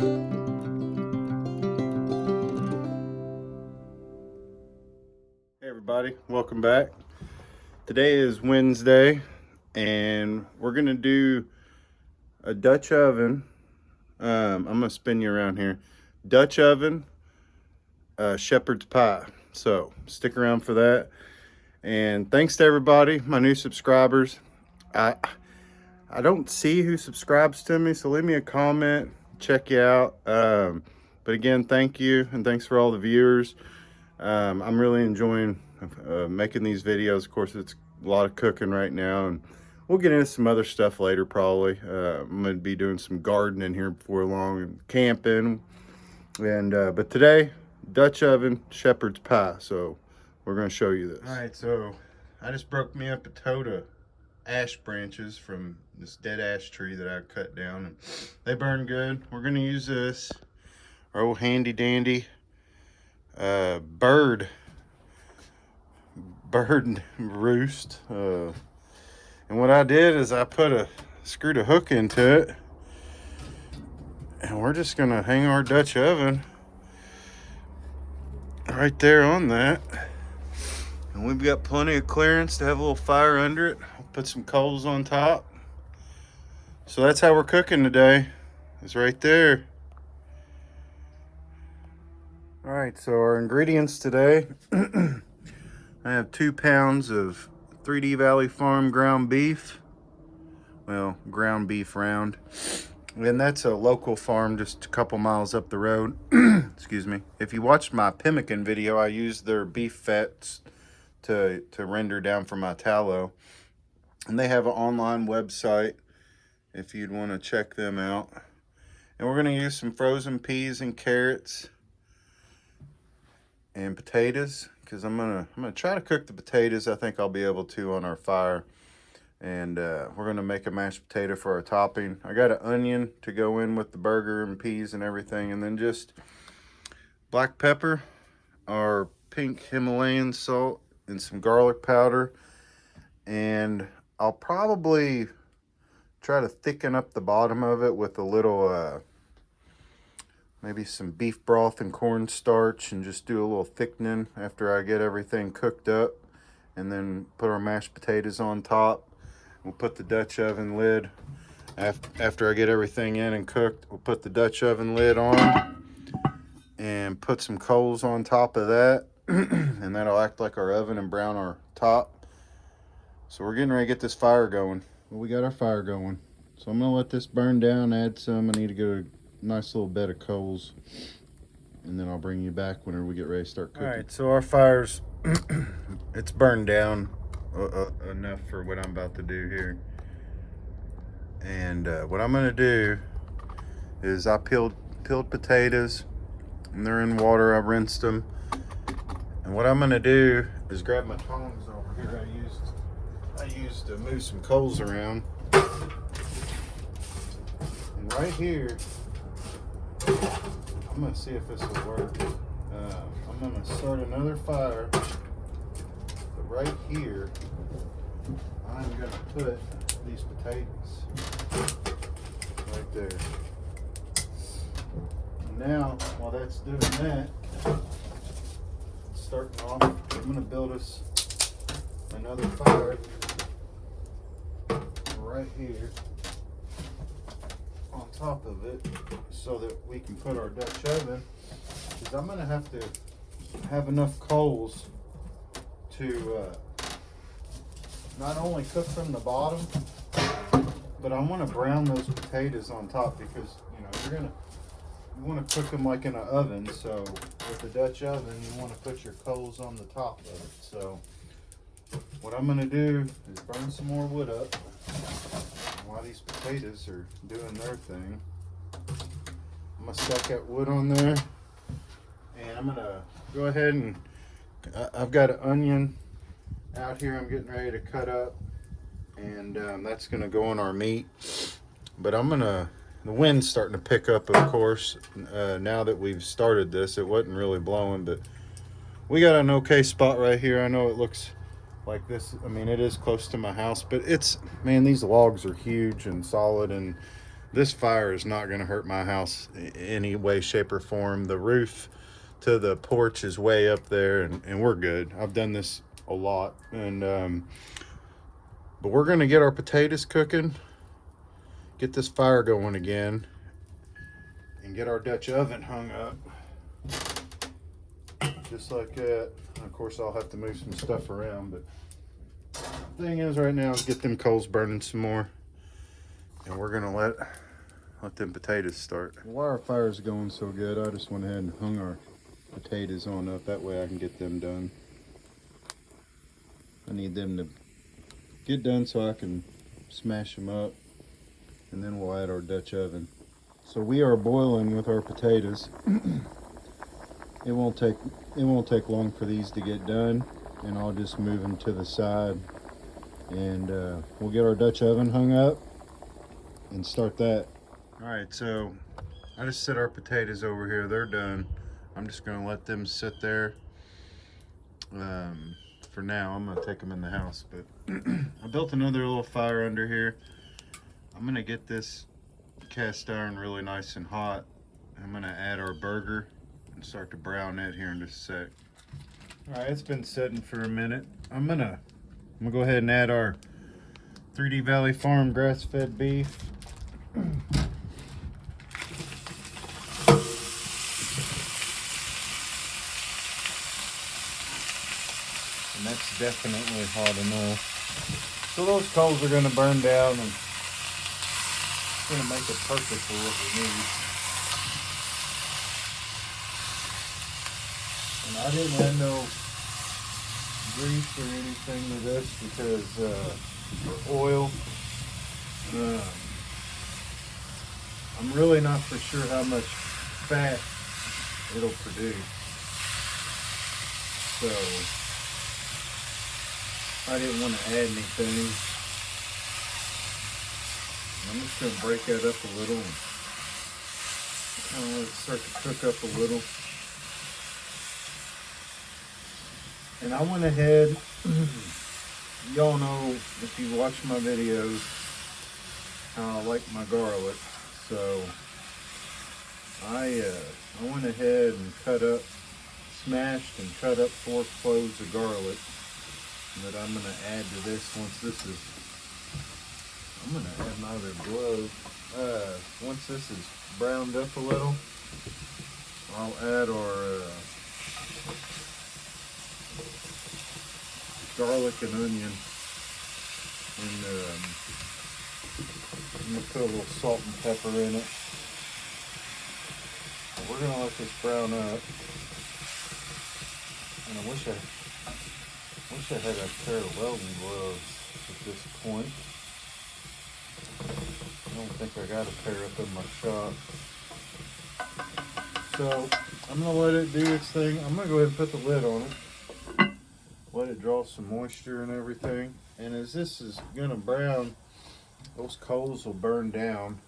Hey everybody, welcome back. Today is Wednesday and we're gonna do a Dutch oven. I'm gonna spin you around here. Dutch oven, shepherd's pie. So stick around for that. And thanks to everybody, my new subscribers. I I don't see who subscribes to me, so leave me a comment, check you out. But again, thank you, and thanks for all the viewers. I'm really enjoying making these videos. Of course, it's a lot of cooking right now, and we'll get into some other stuff later probably. I'm going to be doing some gardening here before long, and camping. And but today, Dutch oven, shepherd's pie. So we're going to show you this. All right, so I just broke me up a tote of ash branches from this dead ash tree that I cut down, and they burn good. We're going to use this, our old handy dandy bird roost, and what I did is I screwed a hook into it, and we're just gonna hang our Dutch oven right there on that, and we've got plenty of clearance to have a little fire under it. I'll put some coals on top. So that's how we're cooking today. It's right there. All right, so our ingredients today, I have 2 pounds of 3D Valley Farm ground beef. Well, ground beef round. And that's a local farm just a couple miles up the road. Excuse me. If you watched my pemmican video, I used their beef fats to render down for my tallow. And they have an online website if you'd want to check them out. And we're going to use some frozen peas and carrots and potatoes, because I'm gonna try to cook the potatoes. I think I'll be able to on our fire. And we're gonna make a mashed potato for our topping. I got an onion to go in with the burger and peas and everything, and then just black pepper, our pink Himalayan salt, and some garlic powder. And I'll probably try to thicken up the bottom of it with a little maybe some beef broth and cornstarch, and just do a little thickening after I get everything cooked up, and then put our mashed potatoes on top. We'll put the Dutch oven lid after I get everything in and cooked. We'll put the Dutch oven lid on and put some coals on top of that, and that'll act like our oven and brown our top. So we're getting ready to get this fire going. Well, we got our fire going, so I'm gonna let this burn down, add some. I need to get a nice little bed of coals, and then I'll bring you back whenever we get ready to start cooking. All right, so our fire's it's burned down enough for what I'm about to do here. And what I'm gonna do is I peeled potatoes, and they're in water. I rinsed them, and what I'm gonna do is grab my tongs over here. I used to move some coals around, and right here I'm gonna see if this will work. I'm gonna start another fire, but right here I'm gonna put these potatoes right there. And now, while that's doing that, starting off, I'm gonna build us another fire right here on top of it, so that we can put our Dutch oven, because I'm gonna have to have enough coals to not only cook from the bottom, but I want to brown those potatoes on top, because you want to cook them like in an oven. So with the Dutch oven, you want to put your coals on the top of it. So what I'm going to do is burn some more wood up while these potatoes are doing their thing. I'm going to stack that wood on there, and I'm going to go ahead and I've got an onion out here I'm getting ready to cut up, and that's going to go in our meat. But the wind's starting to pick up, of course, now that we've started this. It wasn't really blowing, but we got an okay spot right here. I know it looks like this. I mean, it is close to my house, but man, these logs are huge and solid, and This fire is not going to hurt my house in any way, shape, or form. The roof to the porch is way up there, and we're good. I've done this a lot. But we're going to get our potatoes cooking, get this fire going again, and get our Dutch oven hung up. Just like that. Of course, I'll have to move some stuff around, but the thing is right now is get them coals burning some more, and we're gonna let them potatoes start. While our fire's going so good, I just went ahead and hung our potatoes on up. That way I can get them done. I need them to get done so I can smash them up, and then we'll add our Dutch oven. So we are boiling with our potatoes. It won't take long for these to get done, and I'll just move them to the side, and we'll get our Dutch oven hung up and start that. All right, so I just set our potatoes over here. They're done. I'm just gonna let them sit there for now. I'm gonna take them in the house, but I built another little fire under here. I'm gonna get this cast iron really nice and hot. I'm gonna add our burger and start to brown it here in just a sec. All right, it's been sitting for a minute. I'm gonna go ahead and add our 3D Valley Farm grass-fed beef. And that's definitely hot enough. So those coals are gonna burn down, and it's gonna make it perfect for what we need. And I didn't add no grease or anything to this because for oil, I'm really not for sure how much fat it'll produce. So I didn't want to add anything. I'm just going to break that up a little and kind of let it start to cook up a little. And I went ahead, y'all know if you watch my videos how I like my garlic. So I went ahead and smashed and cut up 4 cloves of garlic that I'm going to add to this I'm going to add my other glove. Once this is browned up a little, I'll add our garlic and onion, and I'm going to put a little salt and pepper in it. We're going to let this brown up, and I wish I had a pair of welding gloves at this point. I don't think I got a pair up in my shop. So I'm going to let it do its thing. I'm going to go ahead and put the lid on it. Let it draw some moisture and everything. And as this is going to brown, those coals will burn down.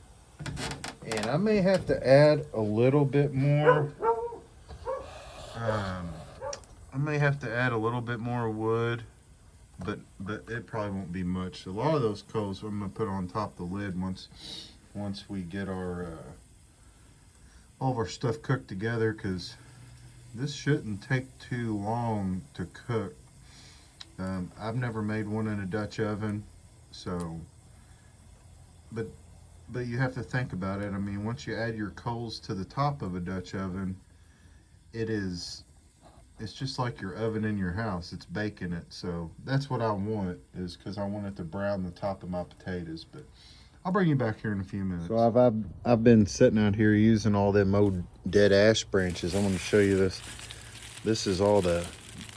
And I may have to add a little bit more. I may have to add a little bit more wood, but it probably won't be much. A lot of those coals I'm going to put on top of the lid once we get our all of our stuff cooked together, because this shouldn't take too long to cook. I've never made one in a Dutch oven, so but you have to think about it. I mean, once you add your coals to the top of a Dutch oven, it's just like your oven in your house. It's baking it. So that's what I want, is because I want it to brown the top of my potatoes. But I'll bring you back here in a few minutes. So I've been sitting out here using all them old dead ash branches. I'm going to show you this. This is all the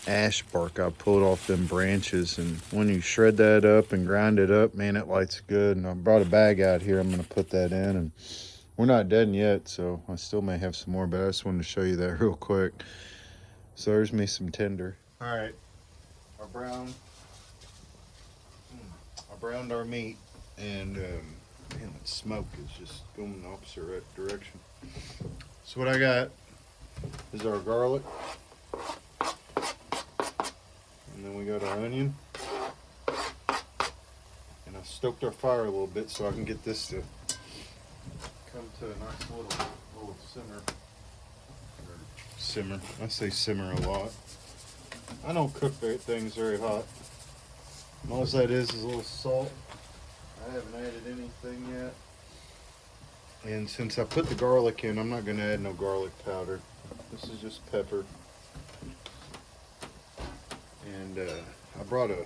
ash bark I pulled off them branches, and when you shred that up and grind it up, man, it lights good. And I brought a bag out here. I'm going to put that in, and we're not done yet, so I still may have some more, but I just wanted to show you that real quick. So there's me some tinder. All right, I browned our meat, and man, that smoke is just going in the opposite direction. So what I got is our garlic, and then we got our onion, and I stoked our fire a little bit so I can get this to them to a nice little simmer. I say simmer a lot. I don't cook things very hot. All that is a little salt. I haven't added anything yet. And since I put the garlic in, I'm not going to add no garlic powder. This is just pepper. And I brought a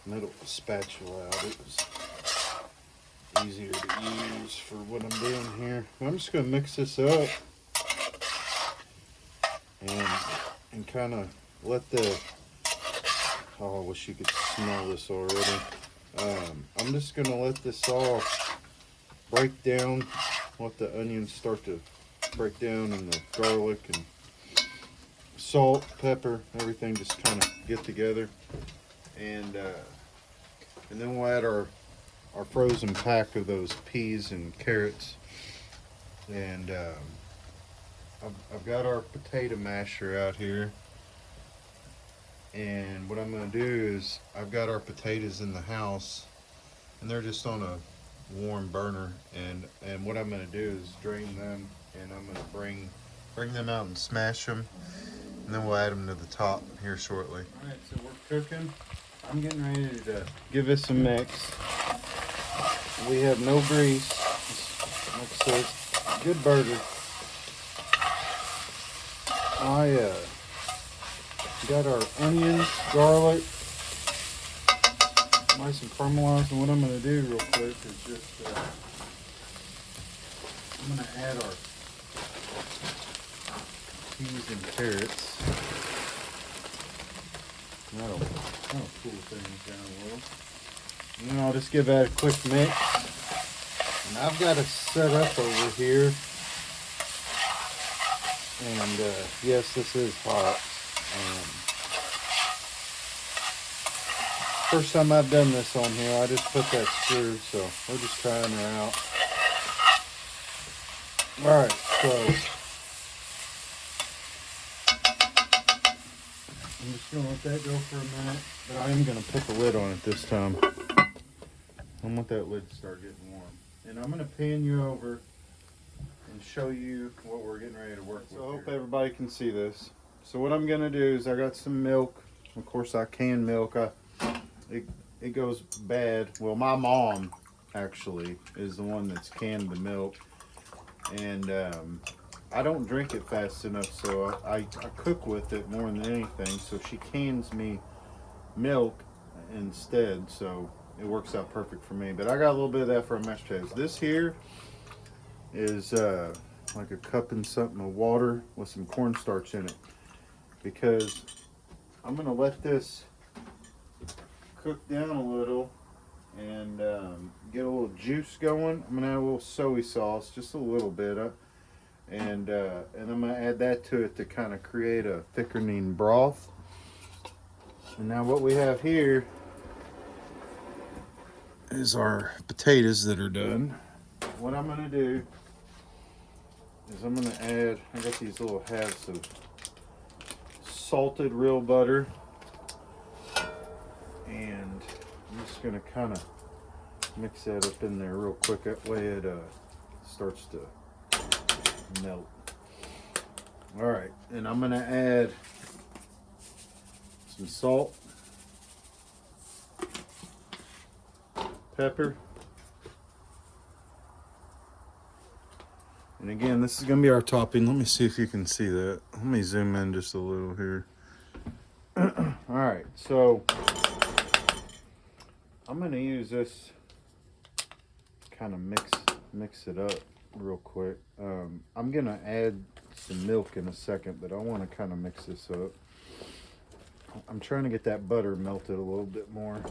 little spatula out. It was easier to use for what I'm doing here. I'm just going to mix this up and kind of let the, oh, I wish you could smell this already. I'm just going to let this all break down, let the onions start to break down, and the garlic and salt, pepper, everything just kind of get together. And then we'll add our frozen pack of those peas and carrots. And I've got our potato masher out here. And what I'm going to do is I've got our potatoes in the house, and they're just on a warm burner. And what I'm going to do is drain them, and I'm going to bring them out and smash them, and then we'll add them to the top here shortly. All right, so we're cooking. I'm getting ready to give this a mix. We have no grease. Like I said, good burger. I got our onions, garlic, nice and caramelized. And what I'm going to do real quick is just I'm going to add our peas and carrots. That'll cool things down a little. And then I'll just give that a quick mix. And I've got it set up over here. And yes, this is hot. First time I've done this on here, I just put that screw, so we're just trying her out. Alright, so I'm just going to let that go for a minute, but I am going to put the lid on it this time. I want that lid to start getting warm. And I'm going to pan you over and show you what we're getting ready to work with. So I hope everybody can see this. So what I'm going to do is I got some milk. Of course, I can milk. It goes bad. Well, my mom actually is the one that's canned the milk. And I don't drink it fast enough, so I cook with it more than anything. So she cans me milk instead, so it works out perfect for me. But I got a little bit of that for our mashed potatoes. This here is like a cup and something of water with some cornstarch in it, because I'm gonna let this cook down a little and get a little juice going. I'm gonna add a little soy sauce, just a little bit, and I'm gonna add that to it to kind of create a thickening broth. And now what we have here is our potatoes that are done. What I'm gonna do is I'm gonna add, I got these little halves of salted real butter, and I'm just gonna kind of mix that up in there real quick. That way it starts to melt. All right, and I'm gonna add some salt, pepper, and again, this is gonna be our topping. Let me see if you can see that. Let me zoom in just a little here. All right, so I'm gonna use this, kind of mix it up real quick. I'm gonna add some milk in a second, but I want to kind of mix this up. I'm trying to get that butter melted a little bit more.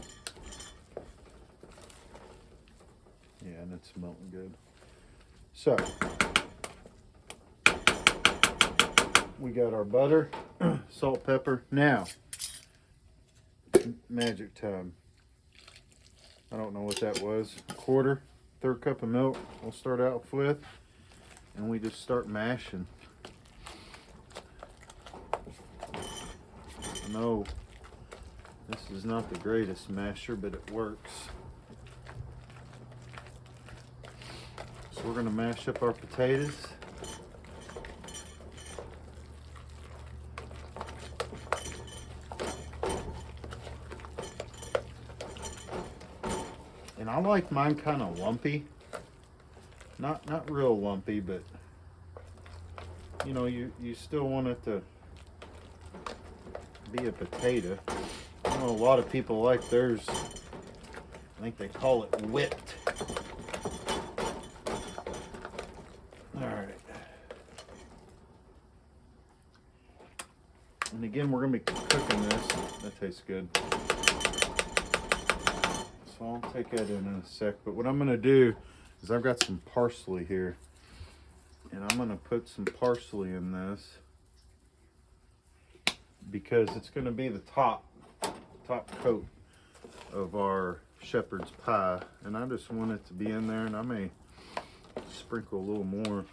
Yeah, and it's melting good. So we got our butter, salt, pepper. Now, magic time. I don't know what that was. A third cup of milk we'll start out with, and we just start mashing. No, this is not the greatest masher, but it works. So we're gonna mash up our potatoes. And I like mine kind of lumpy. Not real lumpy, but you know, you still want it to be a potato. I know a lot of people like theirs, I think they call it whipped. Alright. And again, we're going to be cooking this. That tastes good. So I'll take that in a sec. But what I'm going to do is I've got some parsley here. And I'm going to put some parsley in this because it's going to be the top coat of our shepherd's pie. And I just want it to be in there, and I may sprinkle a little more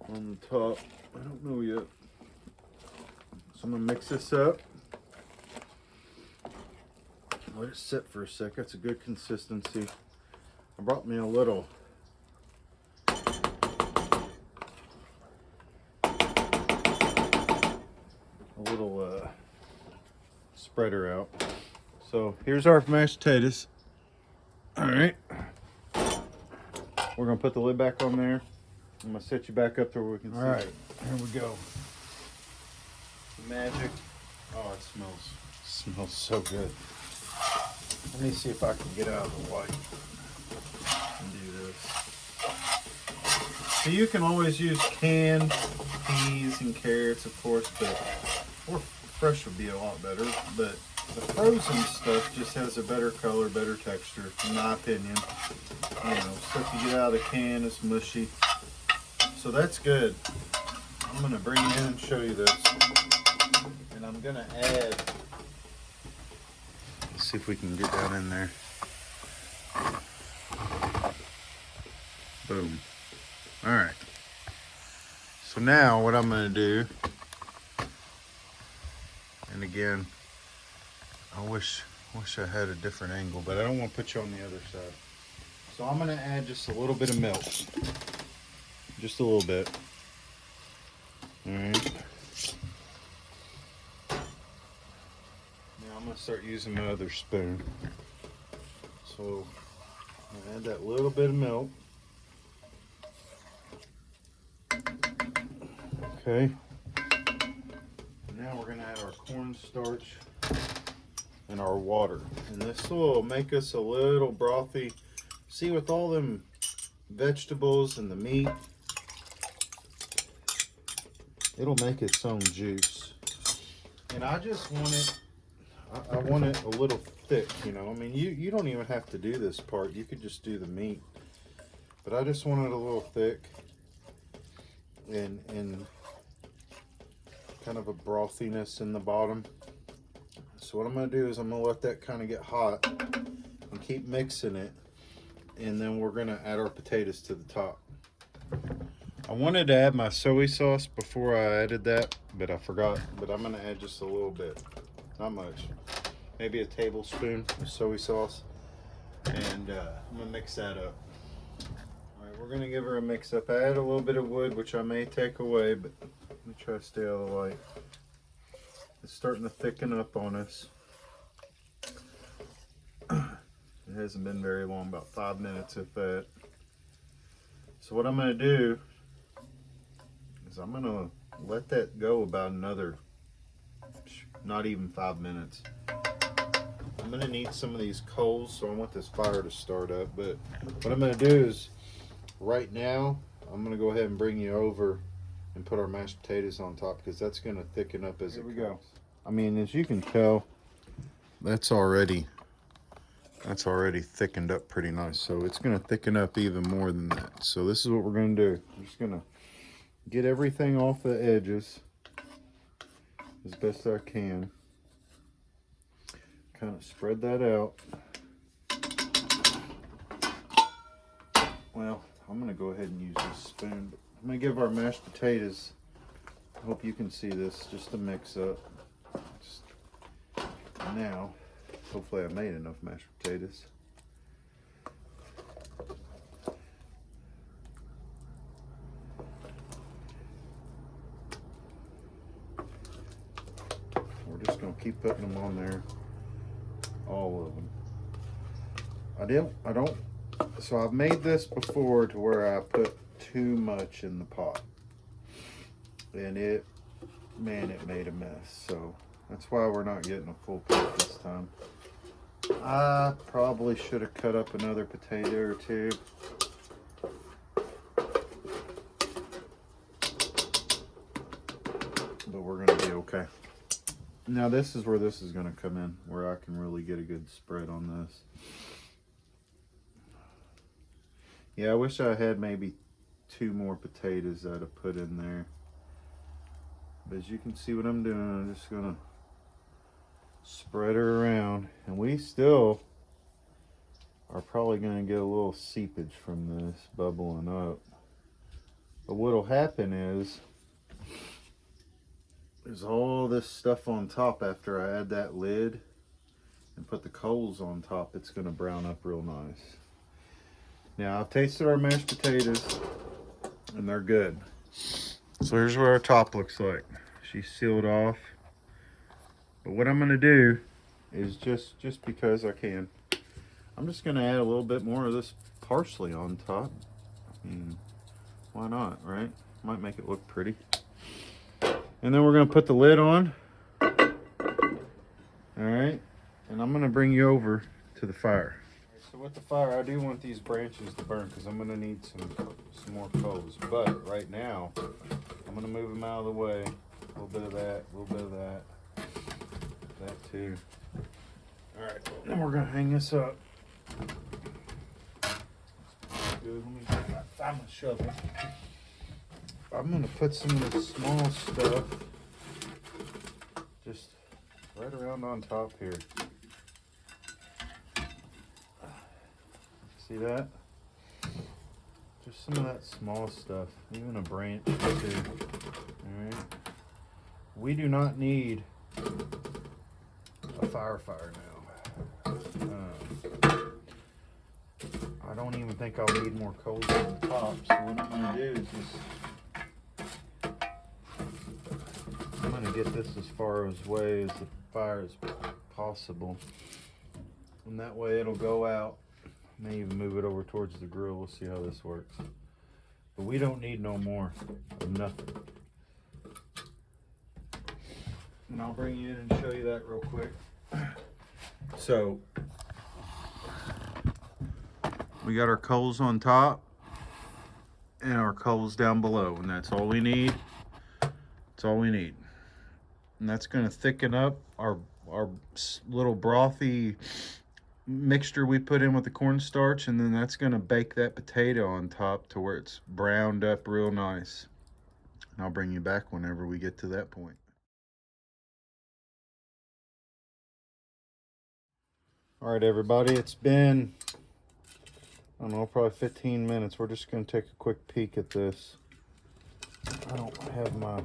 on the top. I don't know yet. So I'm going to mix this up. Let it sit for a sec. That's a good consistency. I brought me a little spreader out. So here's our mashed potatoes. All right. We're going to put the lid back on there. I'm going to set you back up there where we can see. All right, here we go. Magic. Oh, it smells so good. Let me see if I can get out of the light and do this. So you can always use canned peas and carrots, of course, or fresh would be a lot better. But the frozen stuff just has a better color, better texture, in my opinion. You know, stuff you get out of the can is mushy. So that's good. I'm going to bring it in and show you this. And I'm going to add, let's see if we can get that in there. Boom. All right. So now what I'm going to do, and again, I wish I had a different angle, but I don't want to put you on the other side. So I'm going to add just a little bit of milk. Just a little bit. All right. Now I'm going to start using my other spoon. So I'll add that little bit of milk. Okay. Now we're going to add our cornstarch and our water. And this will make us a little brothy. See, with all them vegetables and the meat, it'll make its own juice. And I just want it, I want it a little thick, you know. I mean, you don't even have to do this part. You could just do the meat. But I just want it a little thick and kind of a brothiness in the bottom. So what I'm going to do is I'm going to let that kind of get hot and keep mixing it. And then we're going to add our potatoes to the top. I wanted to add my soy sauce before I added that, but I forgot. But I'm going to add just a little bit. Not much. Maybe a tablespoon of soy sauce. And I'm going to mix that up. Alright, we're going to give her a mix up. I add a little bit of wood, which I may take away, but let me try to stay out of the light. It's starting to thicken up on us. It hasn't been very long, about 5 minutes if that. So what I'm going to do is I'm going to let that go about another, not even 5 minutes. I'm going to need some of these coals, so I want this fire to start up. But what I'm going to do is, right now, I'm going to go ahead and bring you over and put our mashed potatoes on top, because that's going to thicken up as it goes. Here we go. I mean, as you can tell, that's already thickened up pretty nice. So it's going to thicken up even more than that. So this is what we're going to do. I'm just going to get everything off the edges as best I can. Kind of spread that out. Well, I'm going to go ahead and use this spoon. But I'm going to give our mashed potatoes, I hope you can see this, just a mix up. Just now, hopefully I made enough mashed potatoes. just gonna keep putting them on there, all of them. So I've made this before to where I put too much in the pot, and it made a mess. So that's why we're not getting a full pot this time. I probably should have cut up another potato or two. But we're gonna be okay. Now this is where this is gonna come in, where I can really get a good spread on this. Yeah, I wish I had maybe 2 more potatoes that I'd put in there. But as you can see what I'm doing, I'm just gonna spread her around. And we still are probably gonna get a little seepage from this bubbling up. But what'll happen is, there's all this stuff on top after I add that lid and put the coals on top. It's gonna brown up real nice. Now I've tasted our mashed potatoes and they're good. So here's what our top looks like. She's sealed off. But what I'm gonna do is just because I can, I'm just gonna add a little bit more of this parsley on top. I mean, why not, right? Might make it look pretty. And then we're gonna put the lid on. All right, and I'm gonna bring you over to the fire. So with the fire, I do want these branches to burn because I'm gonna need some more coals. But right now, I'm gonna move them out of the way. A little bit of that, a little bit of that, that too. All right, then we're gonna hang this up. Good. Let me find my shovel. I'm gonna put some of the small stuff just right around on top here. See that? Just some of that small stuff, even a branch or two. Alright. We do not need a fire now. I don't even think I'll need more coals on the top, so what I'm gonna do is I'm gonna get this as far away as the fire as possible. And that way it'll go out. May even move it over towards the grill. We'll see how this works. But we don't need no more of nothing. And I'll bring you in and show you that real quick. So we got our coals on top and our coals down below, and that's all we need. That's all we need. And that's going to thicken up our little brothy mixture we put in with the cornstarch, and then that's going to bake that potato on top to where it's browned up real nice. And I'll bring you back whenever we get to that point. All right, everybody, it's been, I don't know, probably 15 minutes. We're just going to take a quick peek at this. I don't have my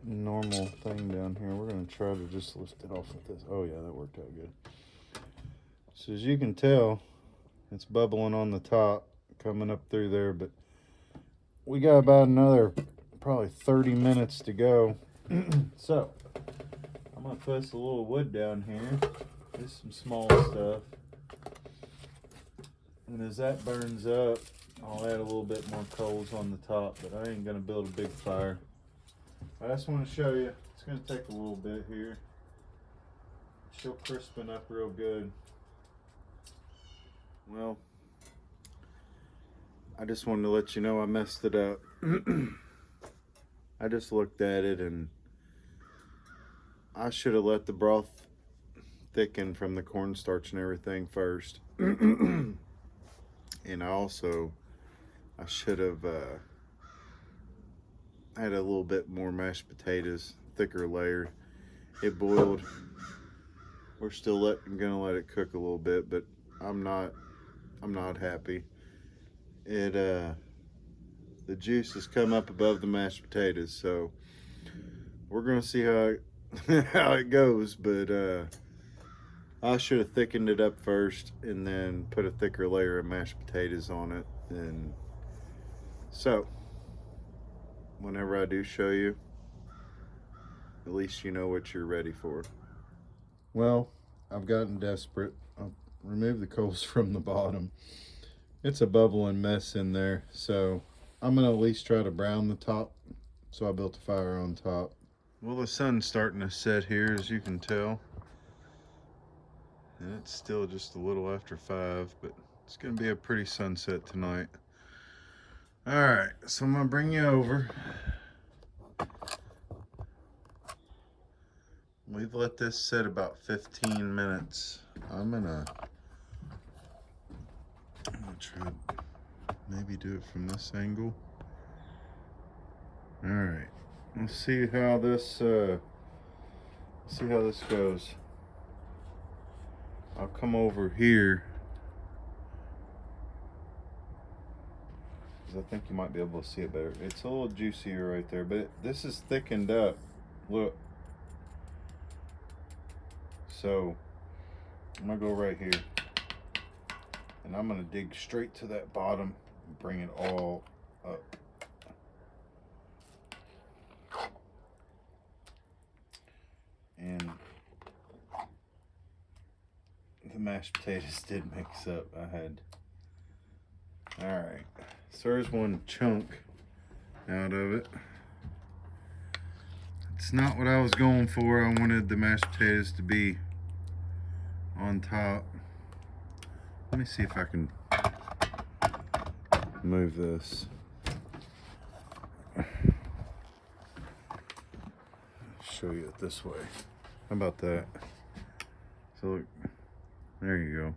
normal thing down here. We're going to try to just lift it off with this. Oh yeah, that worked out good. So as you can tell, it's bubbling on the top, coming up through there, but we got about another probably 30 minutes to go. So I'm gonna put a little wood down here, just some small stuff. And as that burns up, I'll add a little bit more coals on the top, but I ain't gonna build a big fire. I just want to show you, it's gonna take a little bit here. She'll crispen up real good. Well, I just wanted to let you know I messed it up. I just looked at it and I should have let the broth thicken from the cornstarch and everything first. And I should have had a little bit more mashed potatoes, thicker layer. It boiled. We're still gonna let it cook a little bit, but I'm not happy. The juice has come up above the mashed potatoes, so we're gonna see how it goes. But I should have thickened it up first and then put a thicker layer of mashed potatoes on it. And so whenever I do show you, at least you know what you're ready for. Well, I've gotten desperate. I'll remove the coals from the bottom. It's a bubbling mess in there, so I'm gonna at least try to brown the top. So I built a fire on top. Well, the sun's starting to set here, as you can tell. And it's still just a little after 5, but it's gonna be a pretty sunset tonight. Alright, so I'm gonna bring you over. We've let this sit about 15 minutes. I'm gonna try to maybe do it from this angle. Alright, let's see how this goes. I'll come over here, because I think you might be able to see it better. It's a little juicier right there, but this is thickened up. Look. So I'm gonna go right here, and I'm gonna dig straight to that bottom and bring it all up. And the mashed potatoes did mix up. Alright, so there's one chunk out of it. It's not what I was going for. I wanted the mashed potatoes to be on top. Let me see if I can move this. Show you it this way. How about that? So look, there you go.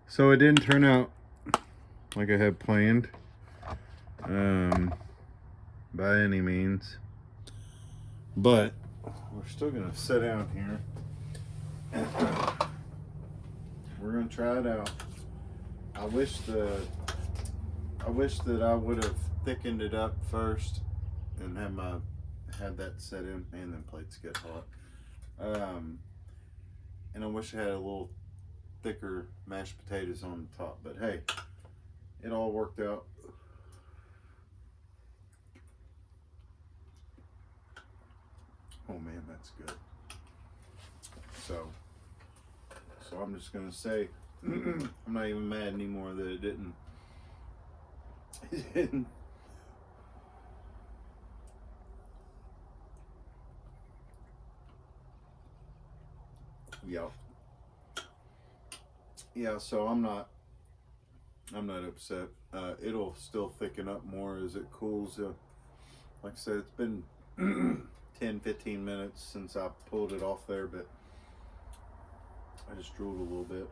So it didn't turn out like I had planned, by any means, but we're still gonna sit down here and we're gonna try it out. I wish that I would have thickened it up first and had that set in. Man, them plates get hot. And I wish I had a little thicker mashed potatoes on the top, but hey, it all worked out. Oh man, that's good. So I'm just gonna say, I'm not even mad anymore that it didn't. Yeah, so I'm not upset. It'll still thicken up more as it cools. Like I said, it's been 10-15 minutes since I pulled it off there, but I just drooled a little bit.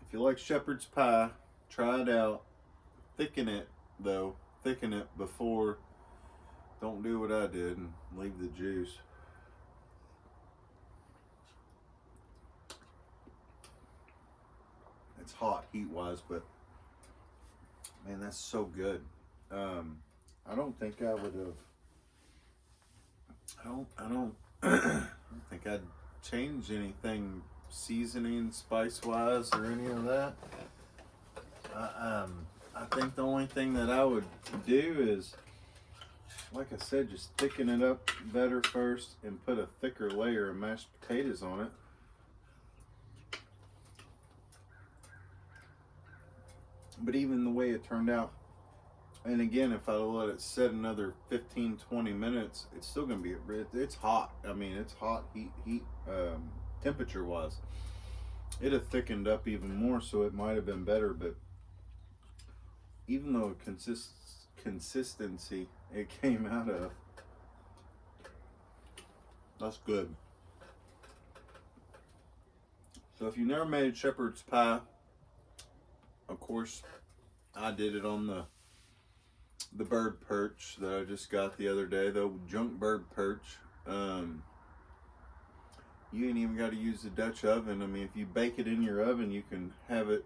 If you like shepherd's pie, try it out. Thicken it though. Thicken it before. Don't do what I did and leave the juice. It's hot heat-wise, but man, that's so good. I don't think I would have. I don't think I'd change anything seasoning, spice-wise, or any of that. I think the only thing that I would do is, like I said, just thicken it up better first and put a thicker layer of mashed potatoes on it. But even the way it turned out, and again, if I let it sit another 15-20 minutes, it's still gonna be, it's hot. I mean, it's hot heat temperature wise. It had thickened up even more, so it might have been better. But even though consistency it came out of, that's good. So if you never made shepherd's pie, of course, I did it on the bird perch that I just got the other day, the junk bird perch. You ain't even got to use the Dutch oven. I mean, if you bake it in your oven, you can have it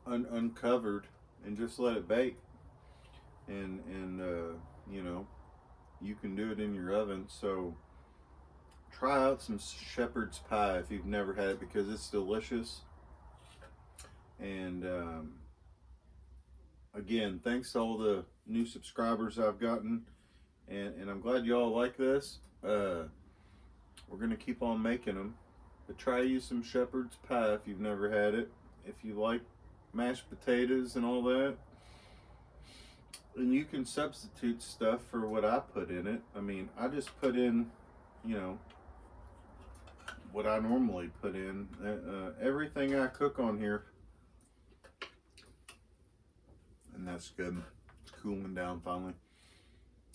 uncovered and just let it bake. And you know, you can do it in your oven. So try out some shepherd's pie if you've never had it, because it's delicious. And again, thanks to all the new subscribers I've gotten. and I'm glad y'all like this. We're gonna keep on making them. But try you some shepherd's pie if you've never had it. If you like mashed potatoes and all that. And you can substitute stuff for what I put in it. I mean, I just put in, you know, what I normally put in. Everything I cook on here, and that's good. It's cooling down finally.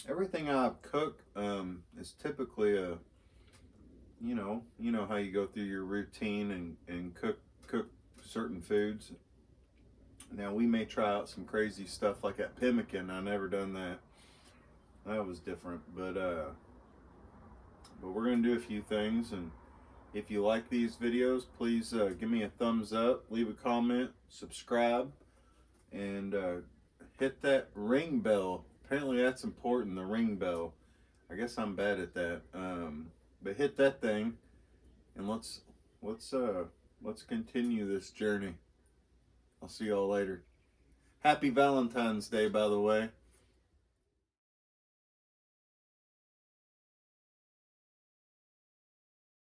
Everything I cook is typically a, you know how you go through your routine and cook certain foods. Now we may try out some crazy stuff like that pemmican. I never done that. That was different, but we're gonna do a few things. And if you like these videos, please give me a thumbs up, leave a comment, subscribe, and hit that ring bell. Apparently that's important, the ring bell. I guess I'm bad at that. But hit that thing, and let's continue this journey. I'll see y'all later. Happy Valentine's Day, by the way.